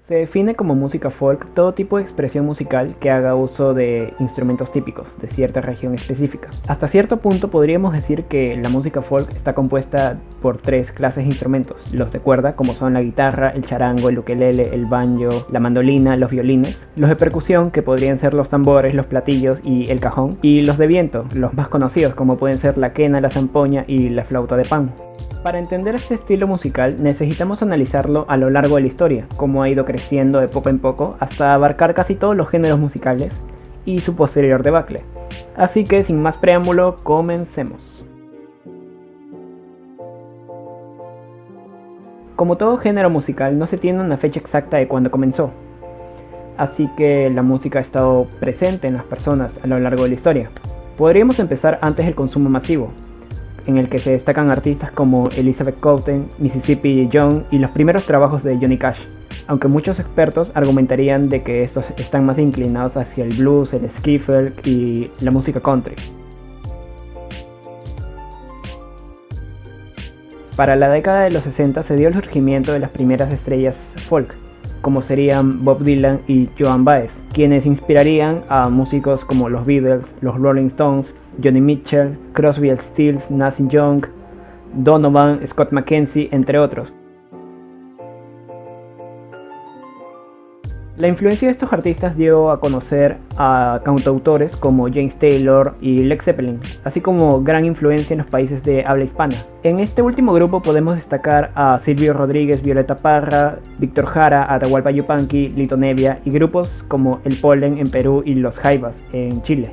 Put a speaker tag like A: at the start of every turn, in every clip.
A: Se define como música folk todo tipo de expresión musical que haga uso de instrumentos típicos de cierta región específica. Hasta cierto punto podríamos decir que la música folk está compuesta por tres clases de instrumentos: los de cuerda, como son la guitarra, el charango, el ukelele, el banjo, la mandolina, los violines; los de percusión, que podrían ser los tambores, los platillos y el cajón; y los de viento, los más conocidos, como pueden ser la quena, la zampoña y la flauta de pan. Para entender este estilo musical necesitamos analizarlo a lo largo de la historia, cómo ha ido creciendo de poco en poco hasta abarcar casi todos los géneros musicales y su posterior debacle. Así que sin más preámbulo, comencemos. Como todo género musical, no se tiene una fecha exacta de cuándo comenzó, así que la música ha estado presente en las personas a lo largo de la historia. Podríamos empezar antes del consumo masivo, en el que se destacan artistas como Elizabeth Cotten, Mississippi John y los primeros trabajos de Johnny Cash, aunque muchos expertos argumentarían de que estos están más inclinados hacia el blues, el skiffle y la música country. Para la década de los 60 se dio el surgimiento de las primeras estrellas folk, como serían Bob Dylan y Joan Baez, quienes inspirarían a músicos como los Beatles, los Rolling Stones, Joni Mitchell, Crosby, Stills, Nash Young, Donovan, Scott McKenzie, entre otros. La influencia de estos artistas dio a conocer a cantautores como James Taylor y Led Zeppelin, así como gran influencia en los países de habla hispana. En este último grupo podemos destacar a Silvio Rodríguez, Violeta Parra, Víctor Jara, Atahualpa Yupanqui, Lito Nevia y grupos como El Polen en Perú y Los Jaivas en Chile.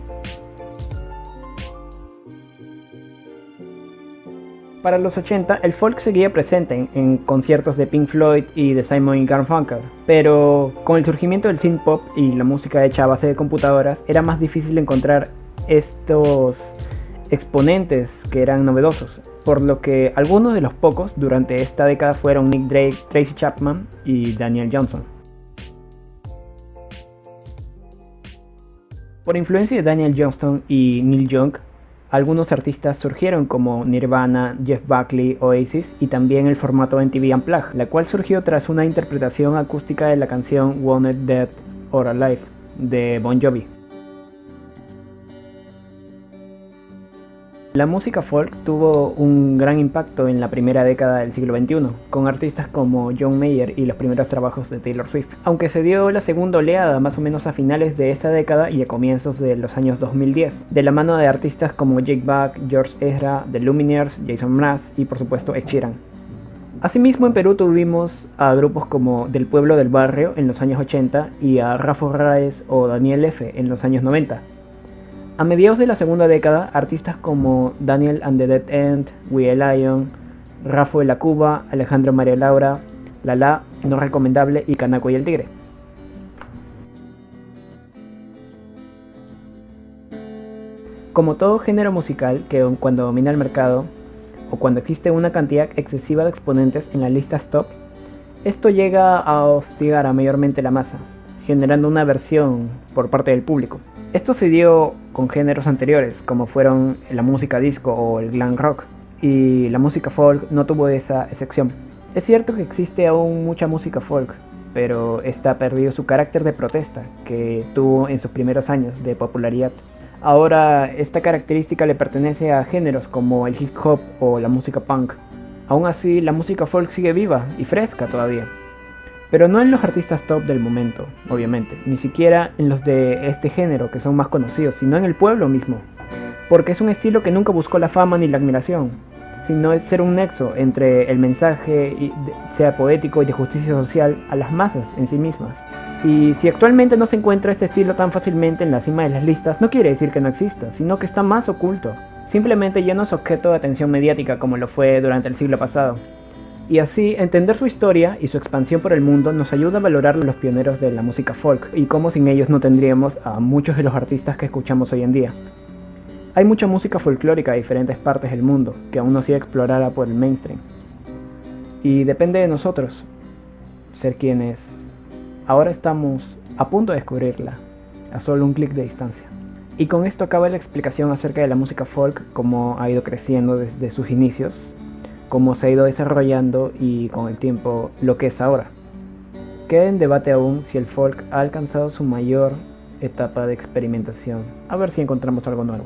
A: Para los 80, el folk seguía presente en conciertos de Pink Floyd y de Simon y Garfunkel, pero con el surgimiento del synth pop y la música hecha a base de computadoras, era más difícil encontrar estos exponentes que eran novedosos, por lo que algunos de los pocos durante esta década fueron Nick Drake, Tracy Chapman y Daniel Johnston. Por influencia de Daniel Johnston y Neil Young, algunos artistas surgieron como Nirvana, Jeff Buckley, Oasis y también el formato MTV Unplugged, la cual surgió tras una interpretación acústica de la canción Wanted Dead or Alive de Bon Jovi. La música folk tuvo un gran impacto en la primera década del siglo XXI, con artistas como John Mayer y los primeros trabajos de Taylor Swift, aunque se dio la segunda oleada más o menos a finales de esta década y a comienzos de los años 2010, de la mano de artistas como Jake Buck, George Ezra, The Lumineers, Jason Mraz y por supuesto Ed Sheeran. Asimismo, en Perú tuvimos a grupos como Del Pueblo del Barrio en los años 80 y a Rafo Raes o Daniel F. en los años 90. A mediados de la segunda década, artistas como Daniel and the Dead End, We a Lion, Rafo de la Cuba, Alejandro María Laura, Lala, No Recomendable y Canaco y el Tigre. Como todo género musical que cuando domina el mercado o cuando existe una cantidad excesiva de exponentes en las listas top, esto llega a hostigar a mayormente la masa, generando una aversión por parte del público. Esto se dio con géneros anteriores, como fueron la música disco o el glam rock, y la música folk no tuvo esa excepción. Es cierto que existe aún mucha música folk, pero esta ha perdido su carácter de protesta que tuvo en sus primeros años de popularidad. Ahora esta característica le pertenece a géneros como el hip hop o la música punk. Aún así, la música folk sigue viva y fresca todavía. Pero no en los artistas top del momento, obviamente, ni siquiera en los de este género que son más conocidos, sino en el pueblo mismo, porque es un estilo que nunca buscó la fama ni la admiración, sino es ser un nexo entre el mensaje, sea poético y de justicia social, a las masas en sí mismas. Y si actualmente no se encuentra este estilo tan fácilmente en la cima de las listas, no quiere decir que no exista, sino que está más oculto, simplemente ya no es objeto de atención mediática como lo fue durante el siglo pasado. Y así, entender su historia y su expansión por el mundo nos ayuda a valorar los pioneros de la música folk y cómo sin ellos no tendríamos a muchos de los artistas que escuchamos hoy en día. Hay mucha música folclórica de diferentes partes del mundo que aún no ha sido explorada por el mainstream. Y depende de nosotros ser quienes ahora estamos a punto de descubrirla, a solo un clic de distancia. Y con esto acaba la explicación acerca de la música folk, cómo ha ido creciendo desde sus inicios, cómo se ha ido desarrollando y con el tiempo lo que es ahora. Queda en debate aún si el folk ha alcanzado su mayor etapa de experimentación. A ver si encontramos algo nuevo.